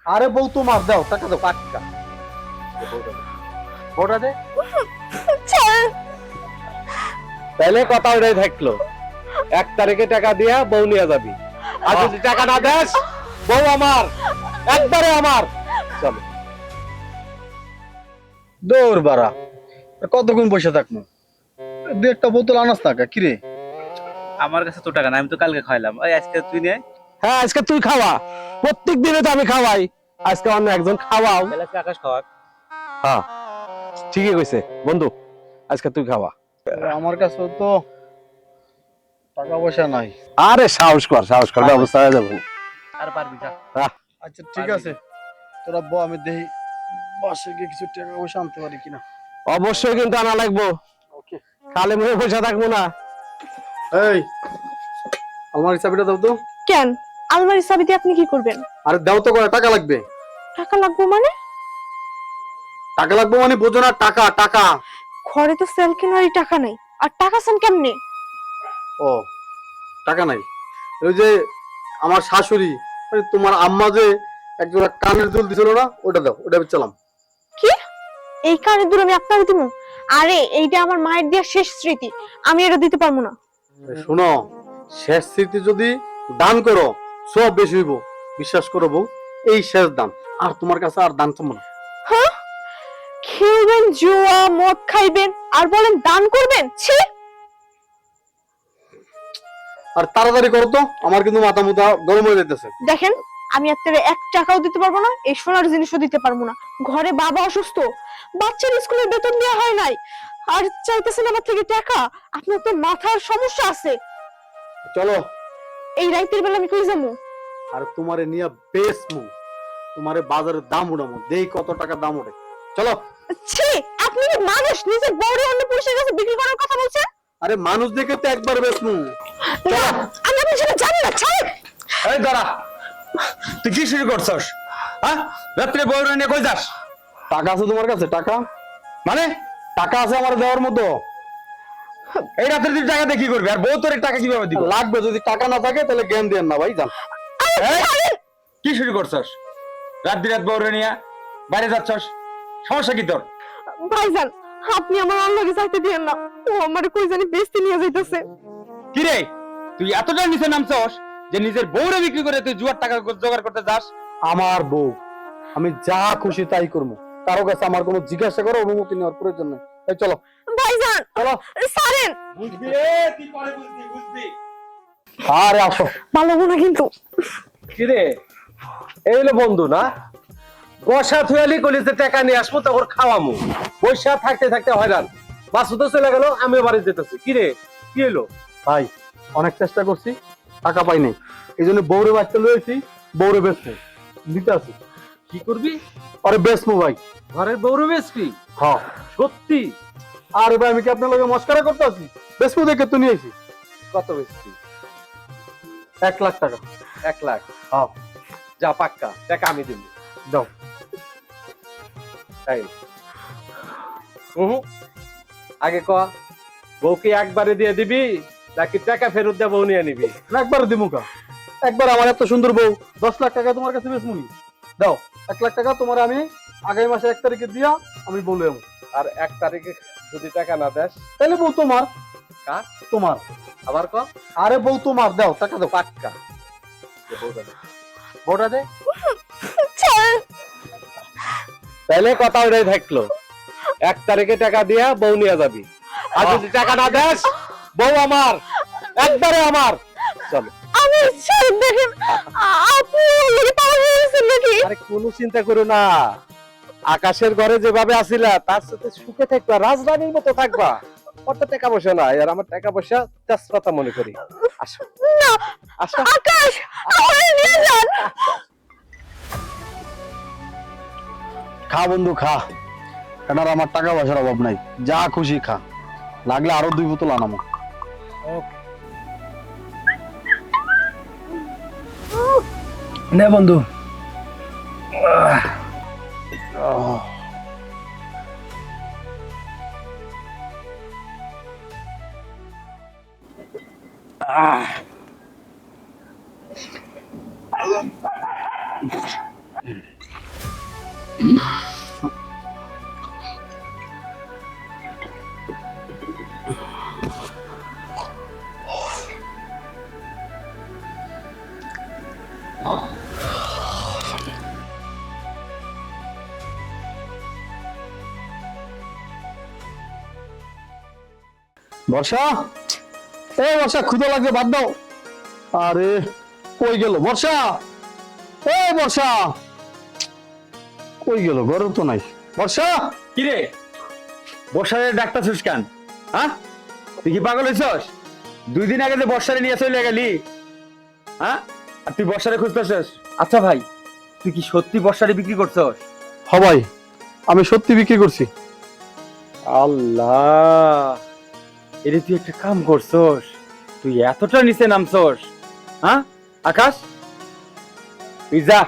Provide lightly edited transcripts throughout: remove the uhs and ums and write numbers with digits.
আরে বউ তোমার, দাও টাকা দাও। পাক্কা বউটা দে। তাহলে কথা ওটাই থাকলো, 1 তারিখে টাকা দিয়া বউ নিয়ে যাবি, আর যদি টাকা না দেস বউ আমার, একবারে আমার। চলো। দৌড় বাড়া, কতক্ষণ বসে থাকবো? দু একটা বোতল আনাস টাকা কিরে? আমার কাছে তো টাকা না, আমি তো কালকে খাইলাম। ওই আজকে তুই নে। হ্যাঁ, আজকে তুই খাওয়া, প্রত্যেক দিনে তো আমি খাওয়াই, আজকে অন্য একজন খাওয়াও। তাহলে তুই আকাশ খাওয়া। হ্যাঁ, ঠিকই কইছে বন্ধু, আজকে তুই খাওয়া। আমার কাছে তো টাকা পয়সা নাই। আরে সাহস কর, ব্যবস্থা হয়ে যাবে। আর পারবি না। আচ্ছা ঠিক আছে, তোরা বউ, আমি দেখি বাসে গিয়ে কিছু টাকা পয়সা আনতে পারি কিনা। অবশ্যই কিন্তু আনা লাগবো, ওকে। খালি মুখে পয়সা থাকবো না। এই আলমারি চাবিটা দাও তো। কেন? আলমারির চাবি দিয়ে আপনি কি করবেন? আরে দাও তো, করে টাকা লাগবে। টাকা লাগবে মানে? টাকা লাগবে মানে বোঝো না? টাকা টাকা। ঘরে তো সেল কেনারই টাকা নাই, আর টাকা চান কেমনে? ও, টাকা নাই। ওই যে আমার শাশুড়ি, মানে তোমার আম্মা যে একজোড়া কানের দুল দিছিল না, ওটা দাও, ওটা চালাম। কি? এই কানের দুল আমি আপনাকে দিব? আরে এইটা আমার মায়ের দেওয়া শেষ স্মৃতি, আমি এটা দিতে পারবো না। শোনো, শেষ স্মৃতি যদি দান করো সব বেশি হইব, বিশ্বাস করো বউ, এই শেষ দান। আর তোমার কাছে আর দান চাবো না। হ্যাঁ, খেলবেন জুয়া, মদ খাইবেন, আর বলেন দান করবেন? ছি! আর তাড়াতাড়ি করো তো, আমার কিন্তু মাথা মুথা গরম হয়ে যাইতেছে। দেখেন, আমি আপনার 1 টাকাও দিতে পারবো না, এই সোনার জিনিসও দিতে পারবো না। ঘরে বাবা অসুস্থ, বাচ্চার স্কুলের বেতন দেওয়া হয় নাই, আর চাইতেছেন আমার থেকে টাকা? আপনার তো মাথার সমস্যা আছে। চলো। এই রাইতের বেলা আমি কই যাবো? আর তোমারে নিয়ে বেশ মু, তোমারে বাজারের দাম উঠামো, দেই কত টাকা দাম ওঠে। চলো। ছি! আপনি কি মানুষ? নিজের বউরে অন্য পুরুষের কাছে বিক্রি করার কথা বলছেন? আরে মানুষ দেখে তো একবার বেশ মু। না, আমি আপনার সাথে জানি না, ছাড়েন। এই দাঁড়া, তুই কি শুরু করছস? হ্যাঁ, রাত্রে বউর নিয়ে কই যাস? টাকা আছে তোমার কাছে? টাকা মানে টাকা আছে আমার দেওয়ার মতো? এই রাত্রে তুই টাকা দিয়ে কি করবি? আর বউ তোর টাকা কিভাবে দিব? লাগবে, যদি টাকা না থাকে তাহলে জ্ঞান দেন না ভাই, যান। এই, কি শুরু করছস? রাত বউর নিয়ে বাইরে যাচ্ছস, সমস্যা কি তোর? ভাইজান, আপনি আমার আল্লাহকে চাইতে দিয়েন না, ও আমার কই জানি বেস্তি নিয়ে যাইতেছে। কি রে, তুই এতটা নিচে নামছস যে নিজের বউরে বিক্রি করে তুই জুয়ার টাকা জোগাড় করতে যাস? আমার বউ, আমি যা খুশি তাই করবো, কারো কাছে আমার কোনো জিজ্ঞাসা করো অনুমতি নেওয়ার প্রয়োজন নেই। এই চলো। ভাইজান, চলো। ছাড়েন। বুঝবি, তুই পরে বুঝবি। আরে আসো। ভালো না কিন্তু। কিরে, এই হলো বন্ধু না? বসা থুয়ালি কলিতে টাকা নিয়ে আসবো, তখন খাওয়ামু, বসা থাকতে থাকতে হয়রান। বাসু তো চলে গেল, আমিও বাড়ি যেতেছি। কিরে, কি হলো? ভাই, অনেক চেষ্টা করছি, টাকা পাই নাই, এই জন্য বউরে বাচ্চা লয়েছি, বউরে বেচবো, দিতে আছি। কি করবি? আরে বেচবো ভাই। ঘরের বউরও বেশি? হ্যাঁ। সত্যি? আরে ভাই, আমি কি আপনার লগে মস্কারা করতে আছি? বেচবো দেখে তো নিয়েছি। কত বেশি? 1 লাখ টাকা। 1 লাখ? হ্যাঁ। যা, পাক্কা টাকা আমি দিব। দাও। তাই? আগে ক, বউকে একবারে দিয়ে দিবি নাকি টাকা ফেরত দিয়ে বউ নিয়ে নিবি? না, একবার দিমু কা? একবার আমার এত সুন্দর বউ, 10 লাখ টাকা তোমার কাছে বেচবো নি? দাও, 1 লাখ টাকা তোমার আমি আগামী মাসে 1 তারিখে দিয়া আমি বলে যাবো। আর 1 তারিখে যদি টাকা না দেস? তাহলে বউ তোমার। কার? তোমার। আবার ক। আরে বউ তোমার, দাও টাকা দাও। পাক্কা বউটা দে। ছাড়েন। তাহলে কথা ওটাই থাকলো, 1 তারিখে টাকা দিয়া বউ নিয়ে যাবি, আর যদি টাকা না দেস বউ আমার, একবারে আমার। চলো। আমি ছাড়েন, দেখেন আপনি অলরেডি পাগল হয়ে গেছেন নাকি? আরে কোনো চিন্তা করো না, আকাশের ঘরে যেভাবে আসিলা তার সাথে সুখে থাকবা, রাজরানীর মতো থাকবা। ওর তো টাকা পয়সা নাই, আর আমার টাকা পয়সা তেজপাতা মনে করি। আসো না, আসো। আকাশ, আমারে নিয়ে যান। খা বন্ধু খা, এটার আমার টাকা পয়সার অভাব নাই, যা খুশি খা, লাগলে আরো 2 বোতল আনামো। নে বন্ধু। বর্ষা, এই বর্ষা, ক্ষুধা লাগছে, বাদ দাও। আরে কই গেল বর্ষা? এই বর্ষা কই গেল? ঘরে তো নাই বর্ষা। কি রে, বর্ষারে ডাক্তার সুস্কান? হ্যাঁ, তুই কি পাগল হয়েছস? 2 দিন আগে যে বর্ষারে নিয়ে চলে গেলি, হ্যাঁ, আর তুই বর্ষারে খুঁজতেছস? আচ্ছা ভাই, তুই কি সত্যি বর্ষারে বিক্রি করছস? হ ভাই, আমি সত্যি বিক্রি করছি। আল্লাহ, এরে তুই একটা কাম করছস, তুই এতটা নিচে নামছস। হ্যাঁ আকাশ, তুই যা,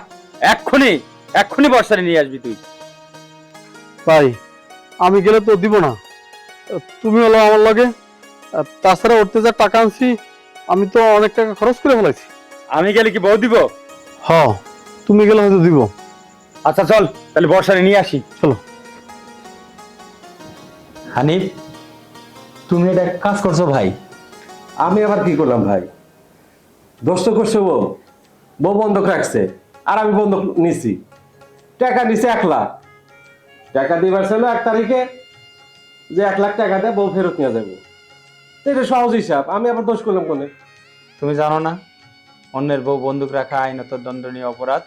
এক্ষুনি বর্ষারে নিয়ে আসবি তুই। ভাই আমি গেলে তো দিব না, তুমি হলো আমার লাগে। তাছাড়া উঠতে যা টাকা আনছি, আমি তো অনেক টাকা খরচ করে ফেলাইছি। আমি গেলে কি বউ দিব? হ, তুমি গেলে হয়তো দিব। আচ্ছা চল তাহলে বর্ষারে নিয়ে আসি। চলো। হানিফ, তুমি এটা কাজ করছো ভাই? আমি আবার কি করলাম ভাই? দোষ তো করছে বউ। বউ বন্ধক রাখছে আর আমি বন্ধক নিছি। টাকা নিছে 1 লাখ। টাকা দিবার ছিল 1 তারিখে, যে 1 লাখ টাকা দেয় বউ ফেরত নিয়ে যাবো। এটা সহজ হিসাব, আমি আবার দোষ করলাম কোনে? তুমি জানো না অন্যের বউ বন্দুক রাখা আইনত দণ্ডনীয় অপরাধ?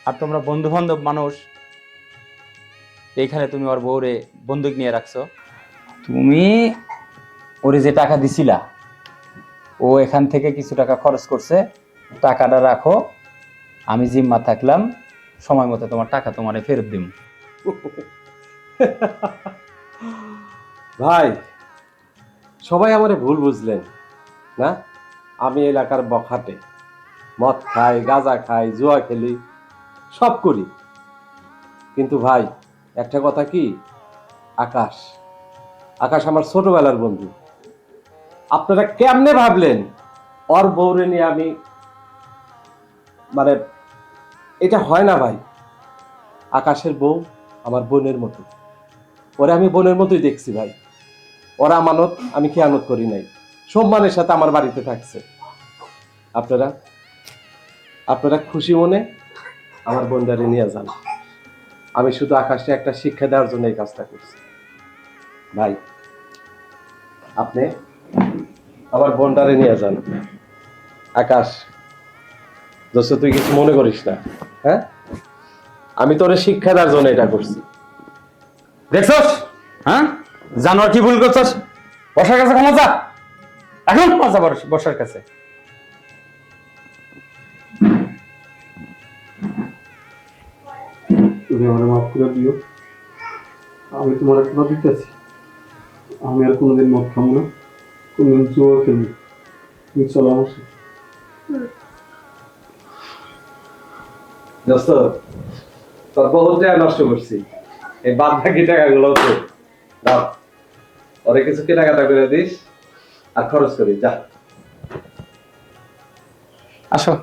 আর তোমরা বন্ধু বান্ধব মানুষ, এইখানে তুমি ওর বউরে বন্দুক নিয়ে রাখছো। তুমি ওরে যে টাকা দিছিলা, ও এখান থেকে কিছু টাকা খরচ করছে, টাকাটা রাখো, আমি জিম্মা থাকলাম, সময় মতো তোমার টাকা তোমারে ফেরত দিব। ভাই সবাই আমারে ভুল বুঝলেন না? আমি এলাকার বখাটে, মদ খাই, গাঁজা খাই, জুয়া খেলি, সব করি। কিন্তু ভাই একটা কথা কি, আকাশ আকাশ আমার ছোটবেলার বন্ধু। আপনারা কেমনে ভাবলেন ওর বউরে নিয়ে আমি, মানে এটা হয় না ভাই। আকাশের বউ আমার বোনের মতো, ওরা আমি বোনের মতোই দেখছি ভাই। ওরা আমানত, আমি খেয়ানত করি নাই, সম্মানের সাথে আমার বাড়িতে থাকছে। আপনারা আপনারা খুশি মনে আমার বোনটারে নিয়ে যান। আমি শুধু আকাশে একটা শিক্ষা দেওয়ার জন্য এই কাজটা করছি। ভাই আপনি আমার বোনটারে নিয়ে যান। আকাশ, দোস্ত তুই কিছু মনে করিস না, হ্যাঁ? আমি তোরে শিক্ষা দেওয়ার জন্য এটা করছি। দেখছস? হ্যাঁ, জানোয়ার কি ভুল করছস? বর্ষার কাছে ক্ষমা চা, এখন ক্ষমা চা বর্ষার কাছে। তুমি আমার মাফ করে দিও। আমি তোমার একটা দিতেছি, আমি আর কোনোদিন মদ খাবো না, কোনোদিন জুয়া খেলবো। তুমি চলো আমার সাথে। দোস্ত তোর বহুত টাকা নষ্ট করছি, এই বাদ বাকি টাকাগুলো তো দাও, ওরে কিছু কেনাকাটা করে দিস আর খরচ করি, যা। আসো।